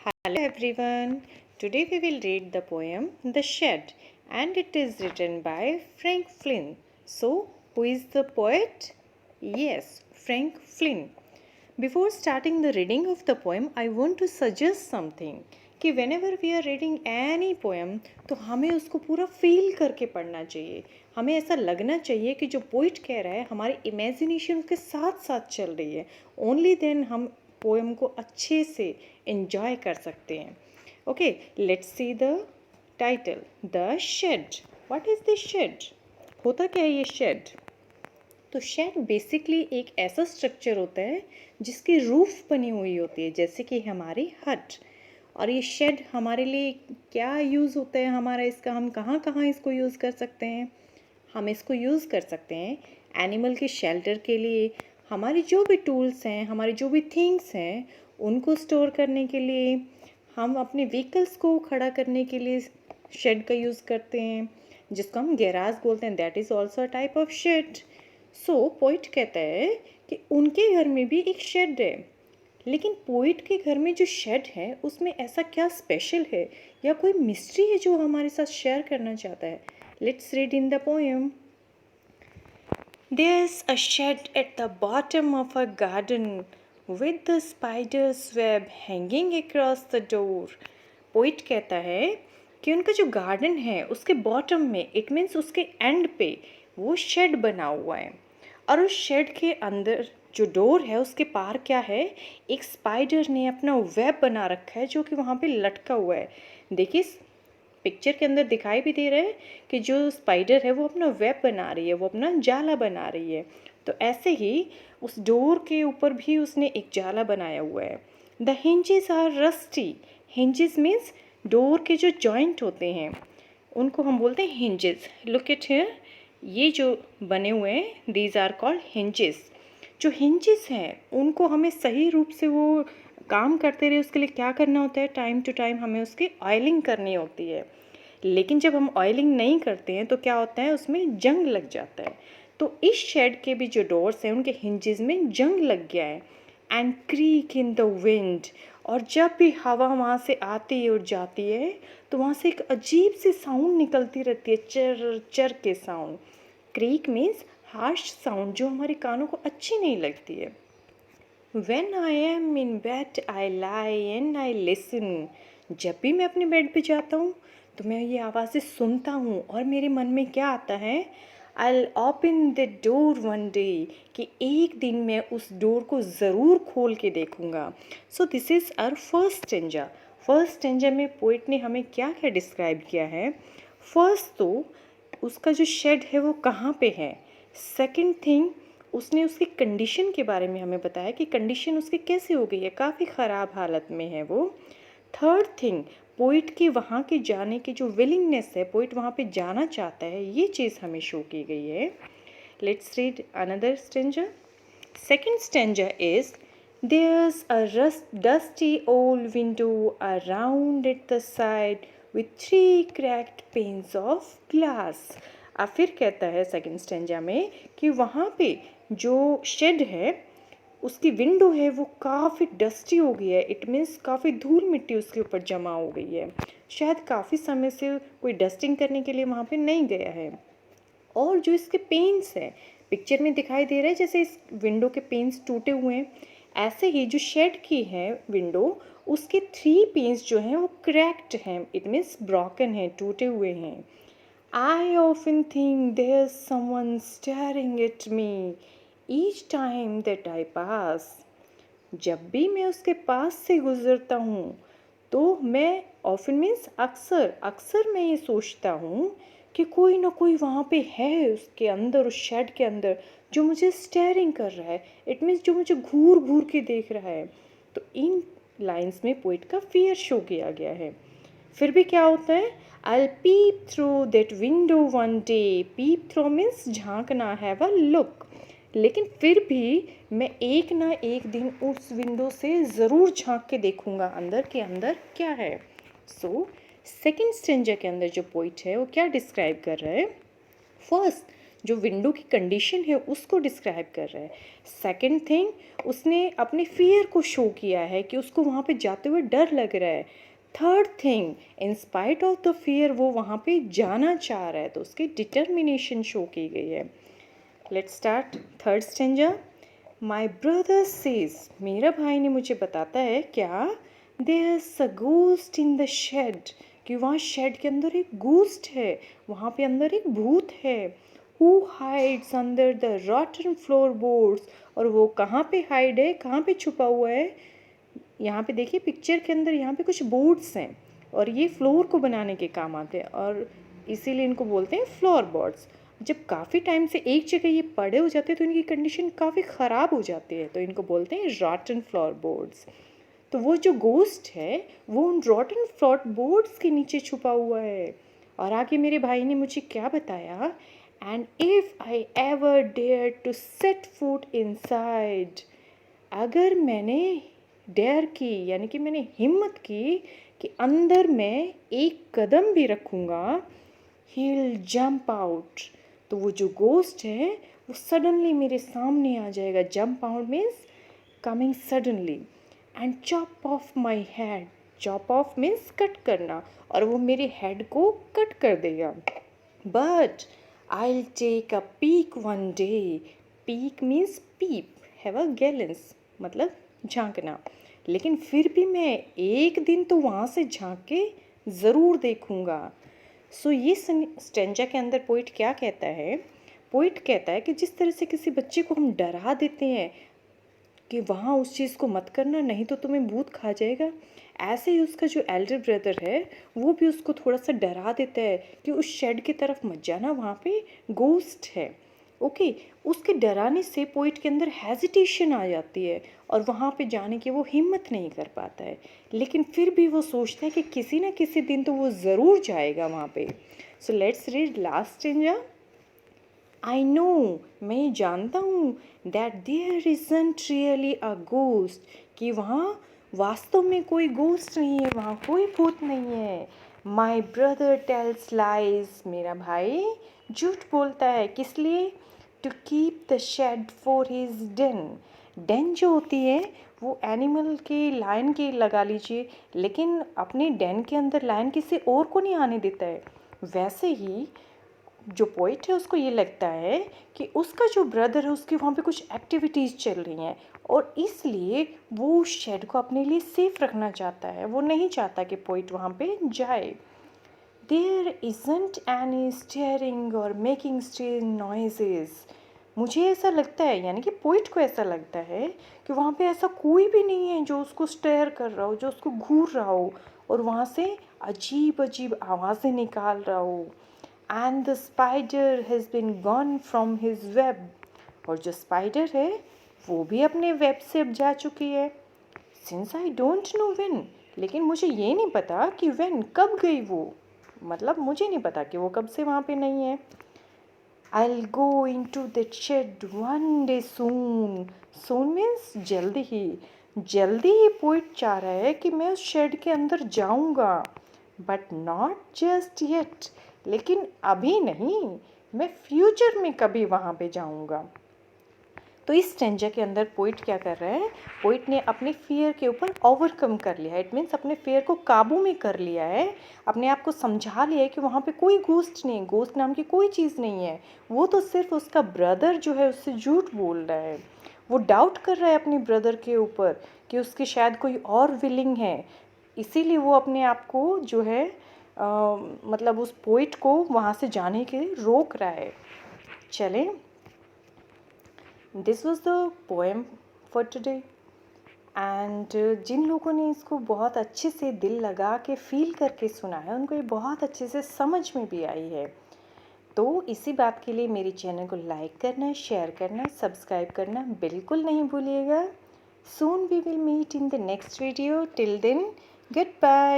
Hello everyone. Today we will read the poem The Shed and it is written by Frank Flynn. So, who is the poet? Yes, Frank Flynn. Before starting the reading of the poem, I want to suggest something कि whenever we are reading any poem तो हमें उसको पूरा feel करके पढ़ना चाहिए. हमें ऐसा लगना चाहिए कि जो पोइट कह रहा है हमारी इमेजिनेशन के साथ साथ चल रही है. ओनली देन हम पोएम को अच्छे से एंजॉय कर सकते हैं. Okay, let's see the title. The shed. What is the shed? होता क्या है ये शेड? तो शेड बेसिकली एक ऐसा स्ट्रक्चर होता है जिसकी रूफ बनी हुई होती है, जैसे कि हमारी हट. और ये शेड हमारे लिए क्या यूज़ होता है हमारा, इसका हम कहाँ कहाँ इसको यूज़ कर सकते हैं? हम इसको यूज़ कर सकते हैं एनिमल के शेल्टर के लिए, हमारी जो भी टूल्स हैं, हमारी जो भी थिंग्स हैं उनको स्टोर करने के लिए, हम अपने व्हीकल्स को खड़ा करने के लिए शेड का यूज़ करते हैं, जिसको हम गैराज बोलते हैं. That is also a type of shed. So poet कहता है कि उनके घर में भी एक शेड है. लेकिन पोइट के घर में जो शेड है उसमें ऐसा क्या स्पेशल है या कोई मिस्ट्री है जो हमारे साथ शेयर करना चाहता है? Let's read in the poem. There's a shed at the bottom of a garden with the spider's web hanging across the door. Poet कहता है कि उनका जो गार्डन है उसके बॉटम में, इट मीन्स उसके एंड पे वो शेड बना हुआ है. और उस शेड के अंदर जो डोर है उसके पार क्या है, एक स्पाइडर ने अपना वेब बना रखा है जो कि वहाँ पे लटका हुआ है. देखिए पिक्चर के अंदर दिखाई भी दे रहा है कि जो स्पाइडर है वो अपना वेब बना रही है, वो अपना जाला बना रही है. तो ऐसे ही उस डोर के ऊपर भी उसने एक जाला बनाया हुआ है. The hinges are rusty. Hinges means door के जो जॉइंट होते हैं उनको हम बोलते हैं हिंजेस. लुक एट हियर, ये जो बने हुए हैं दीज आर कॉल्ड हिंजेस. जो हिंजेस हैं उनको हमें सही रूप से वो काम करते रहे उसके लिए क्या करना होता है, टाइम टू टाइम हमें उसकी ऑयलिंग करनी होती है. लेकिन जब हम ऑयलिंग नहीं करते हैं तो क्या होता है, उसमें जंग लग जाता है. तो इस शेड के भी जो डोर्स हैं उनके हिंजेस में जंग लग गया है. And creek in the wind. और जब भी हवा वहाँ से आती है और जाती है तो वहाँ से एक अजीब सी साउंड निकलती रहती है, चर चर के sound. Creek means harsh sound जो हमारे कानों को अच्छी नहीं लगती है. When I am in bed, I lie and I listen. जब भी मैं अपने बेड पे जाता हूँ तो मैं ये आवाज़ें सुनता हूँ और मेरे मन में क्या आता है, I'll open the door one day, कि एक दिन मैं उस डोर को ज़रूर खोल के देखूँगा. So this is our first stanza. First stanza में पोइट ने हमें क्या क्या डिस्क्राइब किया है. फर्स्ट तो उसका जो शेड है वो कहाँ पे है. सेकंड थिंग, उसने उसकी कंडीशन के बारे में हमें बताया कि कंडीशन उसकी कैसे हो गई है, काफ़ी ख़राब हालत में है वो. थर्ड थिंग, पोइट की वहाँ के जाने की जो विलिंगनेस है, पोइट वहाँ पे जाना चाहता है, ये चीज़ हमें शो की गई है. Let's read another stanza. Second stanza is there's a dusty old window around at the side with 3 cracked panes of glass. अब फिर कहता है सेकंड स्टेंजा में कि वहाँ पे जो शेड है उसकी विंडो है वो काफ़ी डस्टी हो गई है. इट मीन्स काफ़ी धूल मिट्टी उसके ऊपर जमा हो गई है, शायद काफ़ी समय से कोई डस्टिंग करने के लिए वहाँ पे नहीं गया है. और जो इसके पेन्स हैं पिक्चर में दिखाई दे रहा है जैसे इस विंडो के पेन्स टूटे हुए हैं. ऐसे ही जो शेड की है विंडो, उसके 3 पेन्स जो हैं वो क्रैक्ड हैं, इट मीन्स ब्रोकन हैं, टूटे हुए हैं. I often think there's someone staring at me each time that I pass. जब भी मैं उसके पास से गुज़रता हूँ तो मैं often मीन्स अक्सर अक्सर मैं ये सोचता हूँ कि कोई ना कोई वहाँ पे है उसके अंदर, उस शेड के अंदर, जो मुझे स्टेयरिंग कर रहा है. इट मीन्स जो मुझे घूर घूर के देख रहा है. तो इन लाइंस में पोइट का फियर शो किया गया है. फिर भी क्या होता है, I'll peep through that window one day. Peep through means झांकना, have a look. लेकिन फिर भी मैं एक ना एक दिन उस विंडो से ज़रूर झांक के देखूंगा अंदर के अंदर क्या है. सो सेकेंड स्टेंजा के अंदर जो पोइट है वो क्या डिस्क्राइब कर रहा है. फर्स्ट जो विंडो की कंडीशन है उसको डिस्क्राइब कर रहा है। सेकंड थिंग, उसने अपने फियर को शो किया है कि उसको वहाँ पे जाते हुए डर लग रहा है। Third thing, in spite of the fear वो वहाँ पे जाना चाह रहा है, तो उसकी डिटर्मिनेशन शो की गई है। Let's start third stanza. My brother says, मेरा भाई ने मुझे बताता है क्या, there's a ghost in the shed, कि वहाँ शेड के अंदर एक घोस्ट है, वहाँ पे अंदर एक भूत है। Who hides under the rotten floor boards, और वो कहाँ पे हाइड है, कहाँ पे छुपा हुआ है। यहाँ पे देखिए पिक्चर के अंदर यहाँ पे कुछ बोर्ड्स हैं और ये फ्लोर को बनाने के काम आते हैं और इसीलिए इनको बोलते हैं फ्लोर बोर्ड्स। जब काफ़ी टाइम से एक जगह ये पड़े हो जाते हैं तो इनकी कंडीशन काफ़ी ख़राब हो जाती है, तो इनको बोलते हैं रॉटन फ्लोर बोर्ड्स। तो वो जो गोस्ट है वो उन रॉटन फ्लोर बोर्ड्स के नीचे छुपा हुआ है। और आगे मेरे भाई ने मुझे क्या बताया, and if I ever dare to set foot inside, अगर मैंने डेयर की यानी कि मैंने हिम्मत की कि अंदर मैं एक कदम भी रखूँगा, ही विल जंप आउट, तो वो जो गोस्ट है वो सडनली मेरे सामने आ जाएगा। Jump out means coming suddenly, and chop off my head, chop off means cut करना, और वो मेरे हेड को कट कर देगा। But I will take a peek one day, peek means peep, have a glance मतलब झांकना, लेकिन फिर भी मैं एक दिन तो वहाँ से झांक के ज़रूर देखूँगा। सो ये स्टेंजा के अंदर पोइट क्या कहता है, पोइट कहता है कि जिस तरह से किसी बच्चे को हम डरा देते हैं कि वहाँ उस चीज़ को मत करना नहीं तो तुम्हें भूत खा जाएगा, ऐसे ही उसका जो एल्डर ब्रदर है वो भी उसको थोड़ा सा डरा देता है कि उस शेड की तरफ मत जाना, वहाँ पे गोस्ट है। ओके, उसके डराने से पोइट के अंदर हेजिटेशन आ जाती है और वहाँ पे जाने की वो हिम्मत नहीं कर पाता है, लेकिन फिर भी वो सोचता है कि किसी ना किसी दिन तो वो ज़रूर जाएगा वहाँ पे। So let's read last stanza. I know, मैं जानता हूँ, that there isn't really a ghost, कि वहाँ वास्तव में कोई गोस्ट नहीं है, वहाँ कोई भूत नहीं है। माई ब्रदर टेल्स लाइज, मेरा भाई झूठ बोलता है, किस लिए, to keep the shed for his den, den जो होती है वो एनिमल के, लायन की लगा लीजिए, लेकिन अपने डेन के अंदर लायन किसी और को नहीं आने देता है। वैसे ही जो पोइट है उसको ये लगता है कि उसका जो ब्रदर है उसकी वहाँ पे कुछ एक्टिविटीज़ चल रही हैं और इसलिए वो उस शेड को अपने लिए सेफ रखना चाहता है, वो नहीं चाहता कि पोइट वहाँ पे जाए। देयर इजंट एनी स्टेयरिंग और मेकिंग स्ट्रेंज नॉइजेज, मुझे ऐसा लगता है यानी कि पोइट को ऐसा लगता है कि वहाँ पे ऐसा कोई भी नहीं है जो उसको स्टेयर कर रहा हो, जो उसको घूर रहा हो और वहाँ से अजीब अजीब आवाज़ें निकाल रहा हो। And the spider has been gone from his web, और जो स्पाइडर है वो भी अपने वेब से अब जा चुकी है। Since I don't know when, लेकिन मुझे ये नहीं पता कि व्हेन कब गई वो, मतलब मुझे नहीं पता कि वो कब से वहाँ पे नहीं है। I'll go into that shed one day soon. Soon means जल्दी ही, जल्दी ही पोइट चाह रहा है कि मैं उस शेड के अंदर जाऊंगा, बट नॉट जस्ट येट, लेकिन अभी नहीं, मैं फ्यूचर में कभी वहाँ पे जाऊंगा। तो इस स्टेंजा के अंदर पोइट क्या कर रहा है, पोइट ने अपने फियर के ऊपर ओवरकम कर लिया है, इट मीन्स अपने फियर को काबू में कर लिया है, अपने आप को समझा लिया है कि वहाँ पे कोई घोस्ट नहीं, घोस्ट नाम की कोई चीज़ नहीं है, वो तो सिर्फ उसका ब्रदर जो है उससे झूठ बोल रहा है। वो डाउट कर रहा है अपने ब्रदर के ऊपर कि उसके शायद कोई और विलिंग है, इसीलिए वो अपने आप को जो है मतलब उस पोइट को वहाँ से जाने के लिए रोक रहा है। चलें, this was the poem for today, and जिन लोगों ने इसको बहुत अच्छे से दिल लगा के फील करके सुना है उनको ये बहुत अच्छे से समझ में भी आई है। तो इसी बात के लिए मेरे चैनल को लाइक करना, शेयर करना, सब्सक्राइब करना बिल्कुल नहीं भूलिएगा। Soon we will meet in the next video, till then good bye.